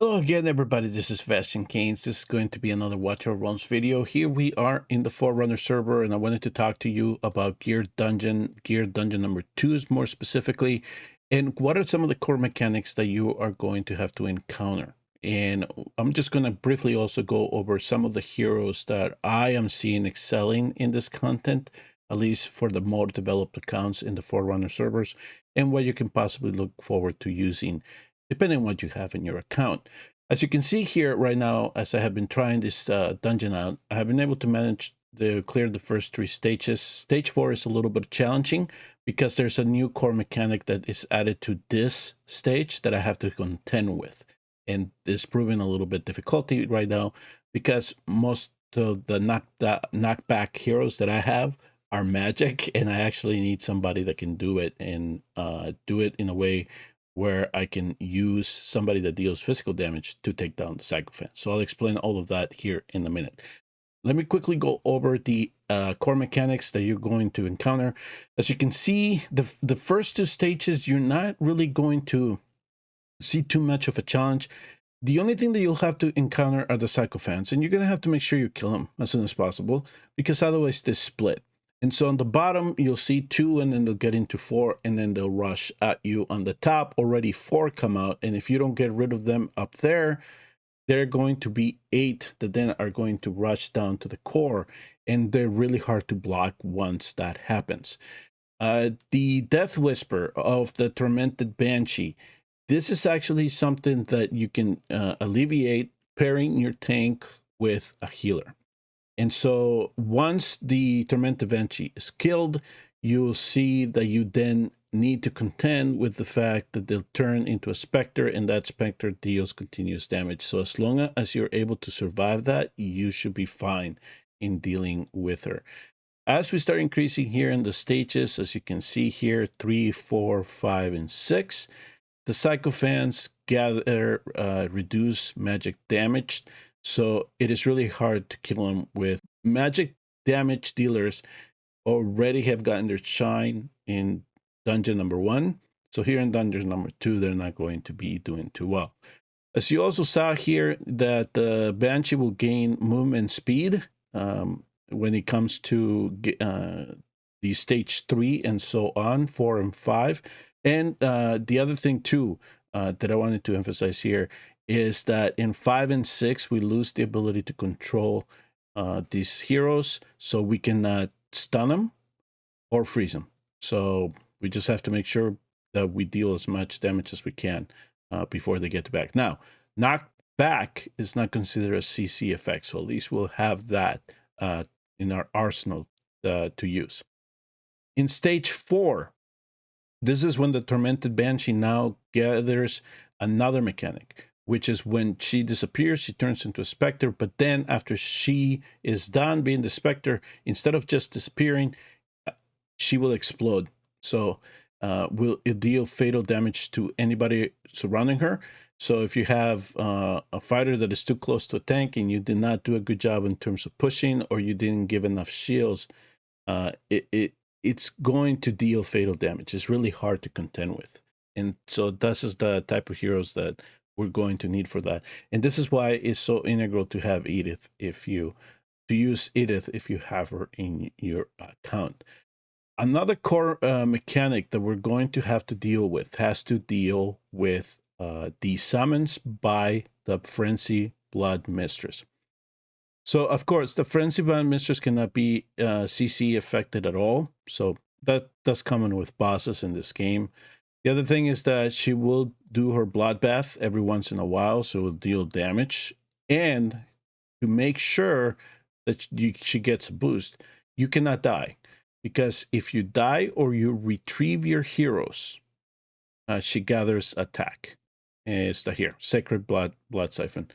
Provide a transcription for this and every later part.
Hello again, everybody. This is Sebastian Keynes. This is going to be another Watch Our Realms video. Here we are in the Forerunners Server, and I wanted to talk to you about Gear Dungeon number 2 more specifically, and what are some of the core mechanics that you are going to have to encounter. And I'm just going to briefly also go over some of the heroes that I am seeing excelling in this content, at least for the more developed accounts in the Forerunner servers, and what you can possibly look forward to using depending on what you have in your account. As you can see here right now, as I have been trying this dungeon out, I have been able to manage to clear the first 3 stages. Stage 4 is a little bit challenging because there's a new core mechanic that is added to this stage that I have to contend with. And it's proving a little bit difficulty right now because most of the knockback heroes that I have are magic, and I actually need somebody that can do it and do it in a way where I can use somebody that deals physical damage to take down the psychophants. So I'll explain all of that here in a minute. Let me quickly go over the core mechanics that you're going to encounter. As you can see, the first 2 stages, you're not really going to see too much of a challenge. The only thing that you'll have to encounter are the psychophants, and you're going to have to make sure you kill them as soon as possible, because otherwise they split. And so on the bottom, you'll see 2, and then they'll get into 4, and then they'll rush at you. On the top, already 4 come out, and if you don't get rid of them up there, they're going to be 8 that then are going to rush down to the core, and they're really hard to block once that happens. The Death Whisper of the Tormented Banshee. This is actually something that you can alleviate pairing your tank with a healer. And so once the Tormented Banshee is killed, you'll see that you then need to contend with the fact that they'll turn into a specter, and that specter deals continuous damage. So as long as you're able to survive that, you should be fine in dealing with her. As we start increasing here in the stages, as you can see here, 3, 4, 5, and 6, the psychophants gather reduce magic damage. So it is really hard to kill them with magic damage. Dealers already have gotten their shine in dungeon number 1. So here in dungeon number 2, they're not going to be doing too well. As you also saw here, that the Banshee will gain movement speed when it comes to the stage 3 and so on, 4 and 5. And the other thing too that I wanted to emphasize here is that in 5 and 6, we lose the ability to control these heroes, so we cannot stun them or freeze them. So we just have to make sure that we deal as much damage as we can before they get back. Now, knock back is not considered a CC effect, so at least we'll have that in our arsenal to use. In stage 4, this is when the Tormented Banshee now gathers another mechanic, which is when she disappears, she turns into a specter. But then after she is done being the specter, instead of just disappearing, she will explode. So will it deal fatal damage to anybody surrounding her. So if you have a fighter that is too close to a tank and you did not do a good job in terms of pushing, or you didn't give enough shields, it's going to deal fatal damage. It's really hard to contend with. And so this is the type of heroes that we're going to need for that. And this is why it's so integral to have Edith to use Edith if you have her in your account. Another core mechanic that we're going to have to deal with has to deal with the summons by the Frenzied Bloodmistress. So, of course, the Frenzied Bloodmistress cannot be CC affected at all. So that's common with bosses in this game. The other thing is that she will do her bloodbath every once in a while, so it will deal damage. And to make sure that she gets a boost, you cannot die. Because if you die or you retrieve your heroes, she gathers attack. It's here, Sacred Blood Siphon.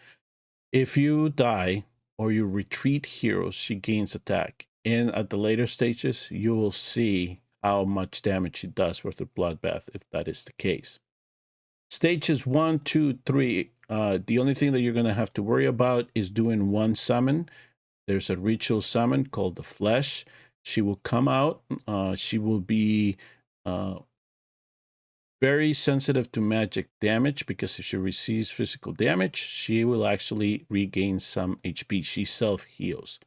If you die or you retreat heroes, she gains attack. And at the later stages, you will see how much damage she does with her bloodbath, if that is the case. Stages 1, 2, 3, the only thing that you're going to have to worry about is doing one summon. There's a ritual summon called the Flesh. She will come out. She will be very sensitive to magic damage, because if she receives physical damage, she will actually regain some HP. She self-heals.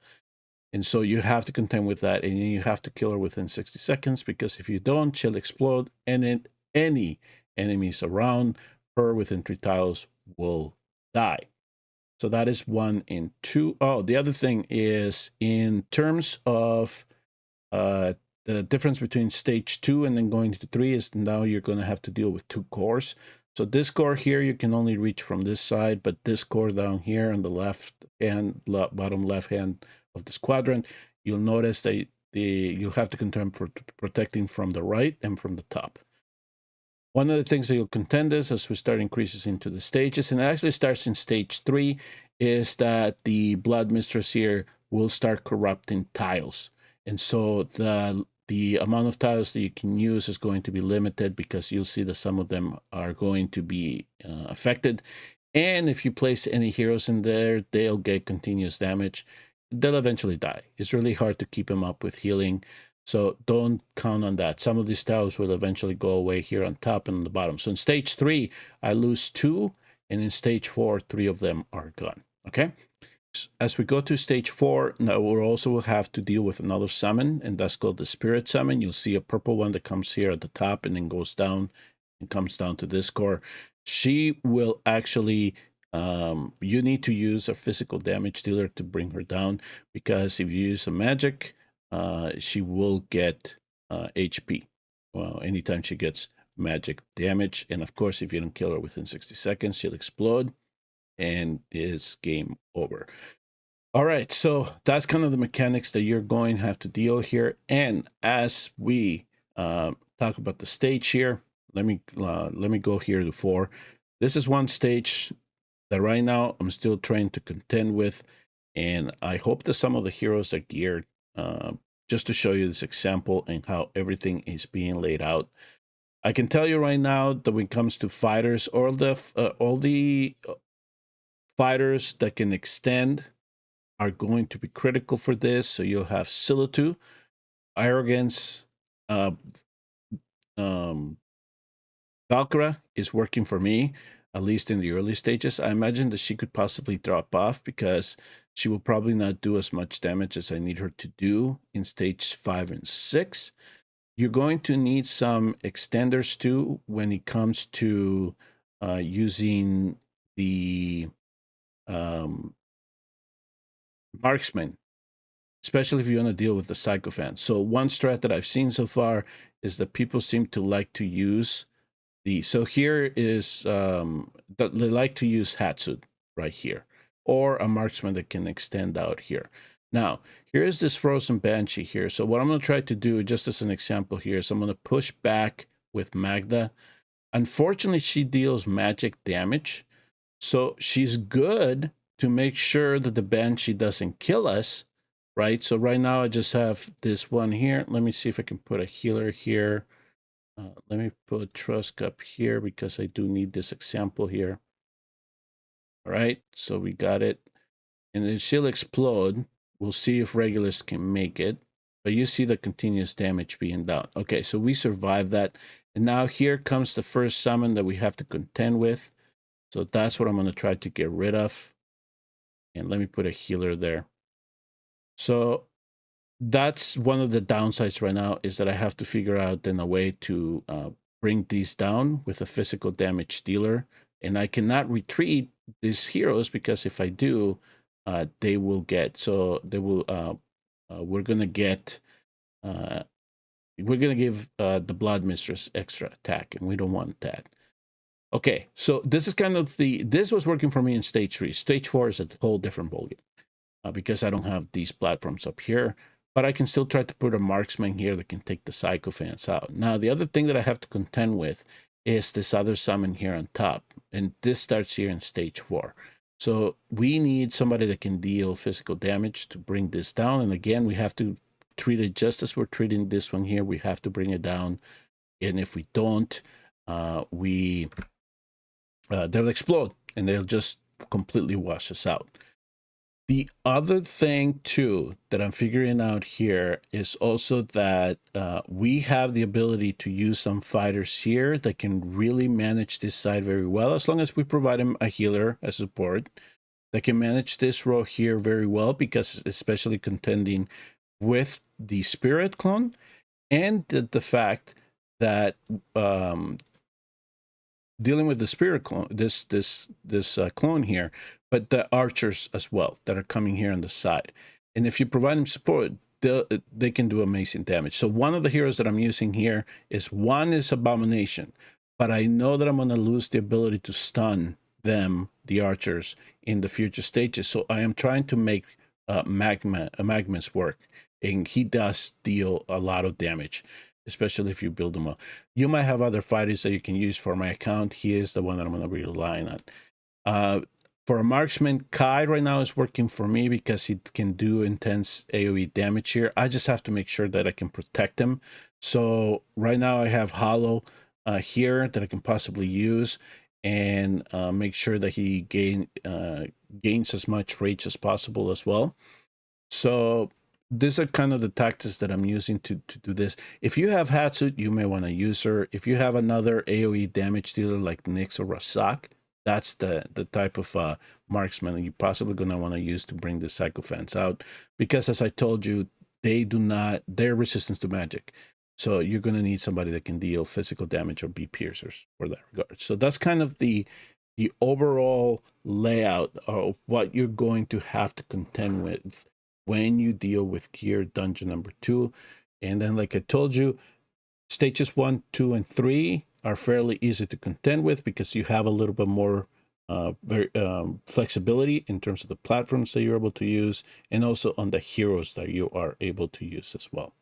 And so you have to contend with that, and you have to kill her within 60 seconds, because if you don't, she'll explode, and then any enemies around her within 3 tiles will die. So that is 1 and 2. Oh, the other thing is, in terms of the difference between stage 2 and then going to 3 is now you're going to have to deal with 2 cores. So this core here, you can only reach from this side, but this core down here on the left hand, bottom left hand of this quadrant, you'll notice that you'll have to contend for protecting from the right and from the top. One of the things that you'll contend is, as we start increases into the stages, and it actually starts in stage 3, is that the Bloodmistress here will start corrupting tiles. And so the amount of tiles that you can use is going to be limited, because you'll see that some of them are going to be affected. And if you place any heroes in there, they'll get continuous damage. They'll eventually die. It's really hard to keep them up with healing. So don't count on that. Some of these tiles will eventually go away here on top and on the bottom. So in stage 3, I lose 2. And in stage 4, 3 of them are gone. Okay? As we go to stage 4, now we'll also have to deal with another summon, and that's called the Spirit Summon. You'll see a purple one that comes here at the top and then goes down and comes down to this core. She will actually, you need to use a physical damage dealer to bring her down, because if you use a magic, she will get HP anytime she gets magic damage. And of course, if you don't kill her within 60 seconds, she'll explode and it's game over. All right, so that's kind of the mechanics that you're going to have to deal here. And as we talk about the stage here, let me go here to 4. This is one stage that right now I'm still trying to contend with, and I hope that some of the heroes are geared, just to show you this example and how everything is being laid out. I can tell you right now that when it comes to fighters, all the fighters that can extend are going to be critical for this. So you'll have Silitu, Arrogance, Valkyra is working for me, at least in the early stages. I imagine that she could possibly drop off, because she will probably not do as much damage as I need her to do in stage 5 and 6. You're going to need some extenders too when it comes to using the marksman, especially if you want to deal with the psychophants. So one strat that I've seen so far is that people seem to like to use so here is that they like to use Hatsud right here, or a marksman that can extend out here. Now, here is this Frozen Banshee here. So what I'm going to try to do, just as an example here, is I'm going to push back with Magda. Unfortunately, she deals magic damage, so she's good to make sure that the Banshee doesn't kill us, right? So right now I just have this one here. Let me see if I can put a healer here. Let me put Trust up here, because I do need this example here. All right, so we got it. And then she'll explode. We'll see if regulars can make it. But you see the continuous damage being down. Okay, so we survived that. And now here comes the first summon that we have to contend with. So that's what I'm going to try to get rid of. And let me put a healer there. So that's one of the downsides right now, is that I have to figure out then a way to bring these down with a physical damage dealer. And I cannot retreat these heroes, because if I do, they will get, so they will, we're going to get, we're going to give the Bloodmistress extra attack, and we don't want that. Okay, so this is kind of this was working for me in stage 3. Stage 4 is a whole different ballgame, because I don't have these platforms up here. But I can still try to put a marksman here that can take the psychophants out. Now, the other thing that I have to contend with is this other summon here on top. And this starts here in stage 4. So we need somebody that can deal physical damage to bring this down. And again, we have to treat it just as we're treating this one here. We have to bring it down. And if we don't, they'll explode, and they'll just completely wash us out. The other thing too that I'm figuring out here is also that we have the ability to use some fighters here that can really manage this side very well, as long as we provide him a healer as support that can manage this row here very well, because especially contending with the spirit clone, and the fact that dealing with the spirit clone, this clone here, but the archers as well that are coming here on the side. And if you provide them support, they can do amazing damage. So one of the heroes that I'm using here is Abomination, but I know that I'm going to lose the ability to stun them, the archers, in the future stages. So I am trying to make Magma's work, and he does deal a lot of damage, especially if you build them up. You might have other fighters that you can use. For my account, he is the one that I'm going to be relying on. For a marksman, Kai right now is working for me because he can do intense AoE damage here. I just have to make sure that I can protect him. So right now I have Hollow here that I can possibly use, and make sure that he gains as much rage as possible as well. So these are kind of the tactics that I'm using to do this. If you have Hatsuit, you may want to use her. If you have another AoE damage dealer like Nyx or Rasak, that's the type of marksman you're possibly going to want to use to bring the psychophants out. Because as I told you, they're resistant to magic. So you're going to need somebody that can deal physical damage or be piercers for that regard. So that's kind of the overall layout of what you're going to have to contend with when you deal with Gear Dungeon number 2. And then, like I told you, stages 1, 2, and 3 are fairly easy to contend with because you have a little bit more flexibility in terms of the platforms that you're able to use, and also on the heroes that you are able to use as well.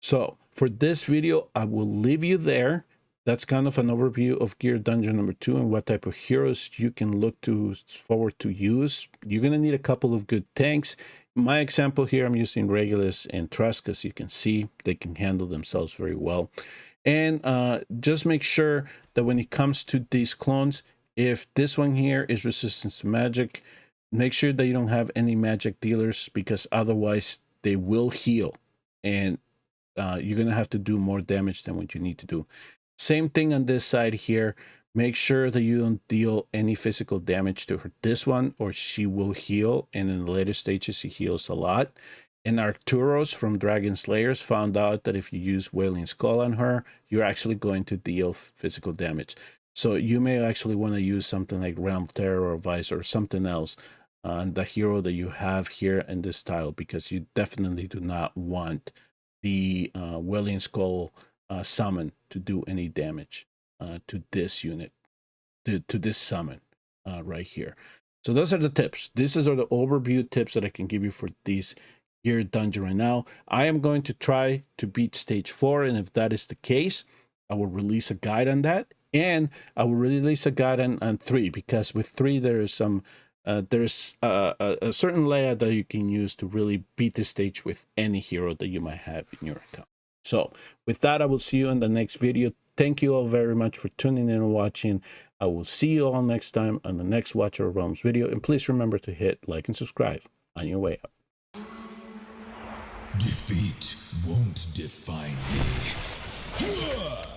So for this video, I will leave you there. That's kind of an overview of Gear Dungeon number 2 and what type of heroes you can look forward to use. You're going to need a couple of good tanks. In my example here, I'm using Regulus and Trust, because you can see they can handle themselves very well. And just make sure that when it comes to these clones, if this one here is resistant to magic, make sure that you don't have any magic dealers, because otherwise they will heal, and you're going to have to do more damage than what you need to do. Same thing on this side here. Make sure that you don't deal any physical damage to her. This one, or she will heal, and in the later stages she heals a lot. And Arcturos from Dragon Slayers found out that if you use Wailing Skull on her, you're actually going to deal physical damage. So you may actually want to use something like Realm Terror or Vice or something else on the hero that you have here in this style, because you definitely do not want the Wailing Skull summon to do any damage to this unit, to this summon right here. So those are the tips. These are the overview tips that I can give you for these Gear Dungeon right now. I am going to try to beat stage 4, and if that is the case, I will release a guide on that, and I will release a guide on 3, because with 3 there is some there's a certain layout that you can use to really beat the stage with any hero that you might have in your account. So with that, I will see you in the next video. Thank you all very much for tuning in and watching. I will see you all next time on the next Watch Our Realms video, and please remember to hit like and subscribe on your way out. Defeat won't define me.